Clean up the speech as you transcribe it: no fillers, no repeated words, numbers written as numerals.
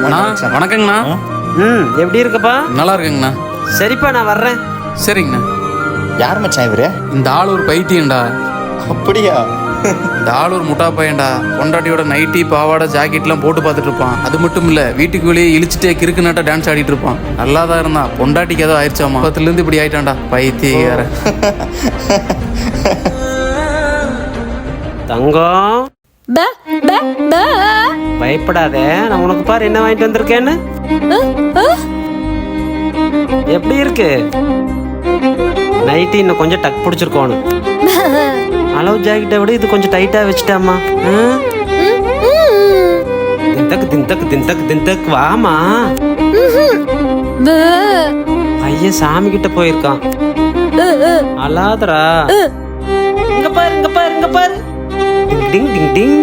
வணக்கங்கண்ணா. எப்படி இருக்கப்பா? நல்லா இருக்குங்கண்ணா. சரிப்பா, நான் வர்றேன். சரிங்கண்ணா. யார் மச்சான் இவரு? இந்த ஆள் ஒரு பைத்தியம்டா. அப்படியா? இந்த ஆள் ஒரு முட்டா பையன்டா. பொண்டாட்டியோட நைட்டி பாவாடை ஜாக்கெட்லாம் போட்டு பார்த்துட்டு இருப்பான். அது மட்டும் இல்ல, வீட்டுக்கு வெளியே இழிச்சிட்டே கிறுக்கு நாட்டா டான்ஸ் ஆடிட்டு இருப்பான். நல்லா தான் இருந்தான். பொண்டாட்டிக்கு ஏதோ ஆயிடுச்சாமா. பத்துல இருந்து இப்படி ஆயிட்டான்டா பைத்தியக்கார. தங்கம், பயப்படாத. நான் உனக்கு பாரு என்ன வாங்கிட்டு வந்திருக்கேன்னு. எப்படி இருக்கு? நைட்டு இன்னும் கொஞ்சம் டக் பிடிச்சிருக்கோன்னு. அளவு ஜாக்கெட்டை விட இது கொஞ்சம் டைட்டா வச்சுட்டாமா. தின்தக்கு தின்தக்கு தின்தக்கு தின்தக்கு வாமா. பையன் சாமி கிட்ட போயிருக்கான். அலாதரா. இங்க பாரு, இங்க பாரு, இங்க பாரு. டிங் டிங் டிங்.